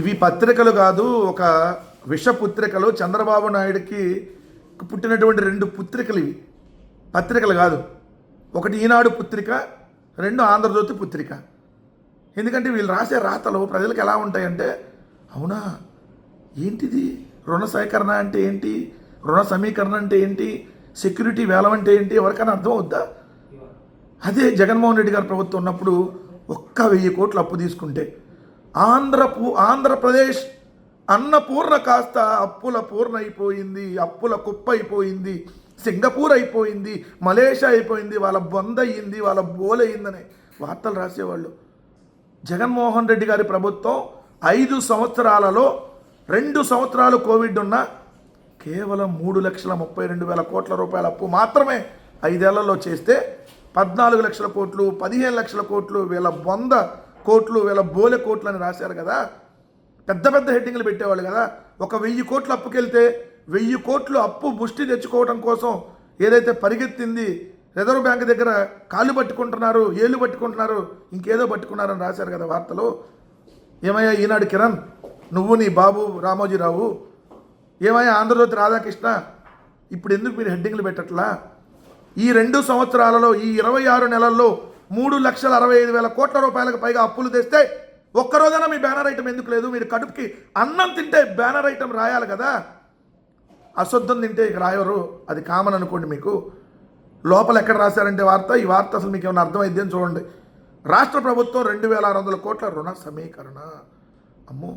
ఇవి పత్రికలు కాదు, ఒక విషపుత్రికలు. చంద్రబాబు నాయుడికి పుట్టినటువంటి 2 పుత్రికలు ఇవి. పత్రికలు కాదు. ఒకటి ఈనాడు పుత్రిక, 2 ఆంధ్రజ్యోతి పుత్రిక. ఎందుకంటే వీళ్ళు రాసే రాతలు ప్రజలకు ఎలా ఉంటాయంటే, అవునా ఏంటిది, రుణ సేకరణ అంటే ఏంటి, రుణ సమీకరణ అంటే ఏంటి, సెక్యూరిటీ వేలం అంటే ఏంటి, ఎవరికైనా అర్థం అవుద్దా? అదే జగన్మోహన్ రెడ్డి గారి ప్రభుత్వం ఉన్నప్పుడు 1,000 కోట్లు అప్పు తీసుకుంటే ఆంధ్రప్రదేశ్ అన్నపూర్ణ కాస్త అప్పుల పూర్ణ అయిపోయింది, అప్పుల కుప్ప అయిపోయింది, సింగపూర్ అయిపోయింది, మలేషియా అయిపోయింది, వాళ్ళ బొంద అయ్యింది, వాళ్ళ బోలయ్యిందని వార్తలు రాసేవాళ్ళు. జగన్మోహన్ రెడ్డి గారి ప్రభుత్వం 5 సంవత్సరాలలో 2 సంవత్సరాలు కోవిడ్ ఉన్న కేవలం 3,32,000 కోట్ల రూపాయల అప్పు మాత్రమే 5 ఏళ్లలో చేస్తే 14 లక్షల కోట్లు, 15 లక్షల కోట్లు, వీళ్ళ బొంద కోట్లు, వీళ్ళ బోలె కోట్లు అని రాశారు కదా. పెద్ద పెద్ద హెడ్డింగ్లు పెట్టేవాళ్ళు కదా. ఒక 1000 కోట్లు అప్పుకెళ్తే 1000 కోట్లు అప్పు ముష్టి తెచ్చుకోవడం కోసం ఏదైతే పరిగెత్తింది, రిజర్వ్ బ్యాంక్ దగ్గర కాళ్ళు పట్టుకుంటున్నారు, ఏళ్ళు పట్టుకుంటున్నారు, ఇంకేదో పట్టుకున్నారని రాశారు కదా వార్తలు. ఏమయ్యా ఈనాడు కిరణ్, నువ్వు నీ బాబు రామోజీరావు, ఏమయ్యా ఆంధ్రజ్యోతి రాధాకృష్ణ, ఇప్పుడు ఎందుకు మీరు హెడ్డింగ్లు పెట్టట్లా? ఈ 2 సంవత్సరాలలో, ఈ 26 నెలల్లో 3,65,000 కోట్ల రూపాయలకు పైగా అప్పులు తెస్తే ఒక్కరోజైనా మీ బ్యానర్ ఐటమ్ ఎందుకు లేదు? మీరు కడుపుకి అన్నం తింటే బ్యానర్ ఐటమ్ రాయాలి కదా. అశుద్ధం తింటే ఇక రాయరు, అది కామన్ అనుకోండి. మీకు లోపల ఎక్కడ రాశారంటే వార్త, ఈ వార్త అసలు మీకు ఏమైనా అర్థమైంది అని చూడండి. రాష్ట్ర ప్రభుత్వం 2,600 కోట్ల రుణ సమీకరణ. అమ్మో,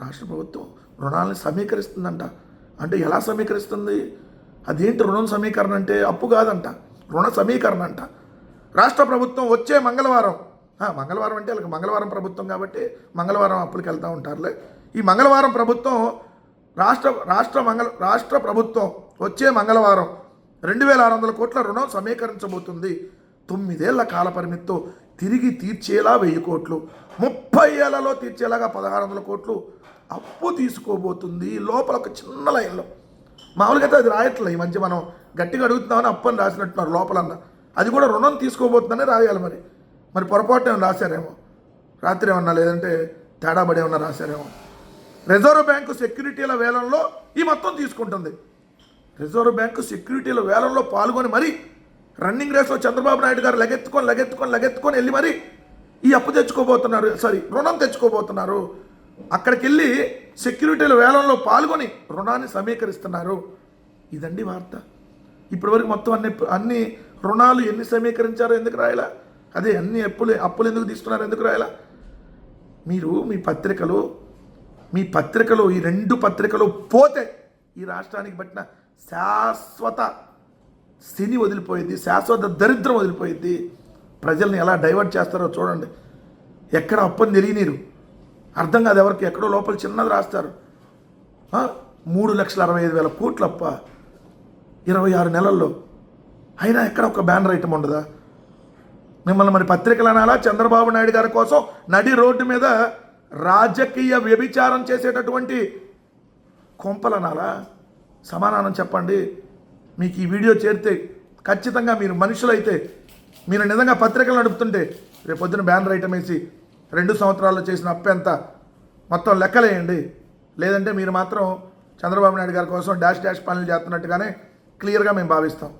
రాష్ట్ర ప్రభుత్వం రుణాలను సమీకరిస్తుందంట. అంటే ఎలా సమీకరిస్తుంది? అదేంటి రుణం సమీకరణ అంటే? అప్పు కాదంట, రుణ సమీకరణ అంట. రాష్ట్ర ప్రభుత్వం వచ్చే మంగళవారం అంటే వాళ్ళకి మంగళవారం ప్రభుత్వం కాబట్టి మంగళవారం అప్పులకి వెళ్తూ ఉంటారులే. ఈ మంగళవారం ప్రభుత్వం రాష్ట్ర ప్రభుత్వం వచ్చే మంగళవారం 2,600 కోట్ల రుణం సమీకరించబోతుంది. 9 ఏళ్ల కాల పరిమితితో తిరిగి తీర్చేలా 1000 కోట్లు, 30 ఏళ్లలో తీర్చేలాగా 1,600 కోట్లు అప్పు తీసుకోబోతుంది. లోపల ఒక చిన్న లైన్లో, మామూలుగా అయితే అది రాయట్లే, ఈ మధ్య మనం గట్టిగా అడుగుతున్నామని అప్పు అని రాసినట్టున్నారు లోపలన్నా. అది కూడా రుణం తీసుకోబోతుందనే రాయాలి. మరి పొరపాటు ఏమైనా రాశారేమో, రాత్రి ఏమన్నా, లేదంటే తేడా పడి ఏమన్నా రాశారేమో. రిజర్వ్ బ్యాంకు సెక్యూరిటీల వేలంలో ఈ మొత్తం తీసుకుంటుంది. రిజర్వ్ బ్యాంకు సెక్యూరిటీల వేలంలో పాల్గొని మరి రన్నింగ్ రేస్లో చంద్రబాబు నాయుడు గారు లగెత్తుకొని వెళ్ళి మరి ఈ అప్పు తెచ్చుకోబోతున్నారు, రుణం తెచ్చుకోబోతున్నారు. అక్కడికి వెళ్ళి సెక్యూరిటీల వేలంలో పాల్గొని రుణాన్ని సమీకరిస్తున్నారు. ఇదండి వార్త. ఇప్పటివరకు మొత్తం అన్ని రుణాలు ఎన్ని సమీకరించారో ఎందుకు రాయాలా? అదే అన్ని అప్పులు ఎందుకు తీసుకున్నారో ఎందుకు రాయాలా? మీరు మీ పత్రికలు ఈ 2 పత్రికలు పోతే ఈ రాష్ట్రానికి పట్టిన శాశ్వత స్థితి వదిలిపోయింది, శాశ్వత దరిద్రం వదిలిపోయింది. ప్రజల్ని ఎలా డైవర్ట్ చేస్తారో చూడండి. ఎక్కడ అప్పని తెలియనీరు, అర్థం కాదు ఎవరికి. ఎక్కడో లోపల చిన్నది రాస్తారు. 3,65,000 కోట్ల అప్ప 26 నెలల్లో. అయినా ఎక్కడ ఒక బ్యానర్ ఐటమ్ ఉండదా? మిమ్మల్ని మరి పత్రికలు అనాలా? చంద్రబాబు నాయుడు గారి కోసం నడి రోడ్డు మీద రాజకీయ వ్యభిచారం చేసేటటువంటి కొంపలు అనాలా? సమాధానం చెప్పండి. మీకు ఈ వీడియో చేరితే ఖచ్చితంగా మీరు మనుషులైతే, మీరు నిజంగా పత్రికలు నడుపుతుంటే రేపొద్దున బ్యానర్ ఐటమ్ వేసి 2 సంవత్సరాల్లో చేసిన అప్పు ఎంత మొత్తం లెక్కలేయండి. లేదంటే మీరు మాత్రం చంద్రబాబు నాయుడు గారి కోసం డాష్ పనులు చేస్తున్నట్టుగానే క్లియర్గా మేము భావిస్తాం.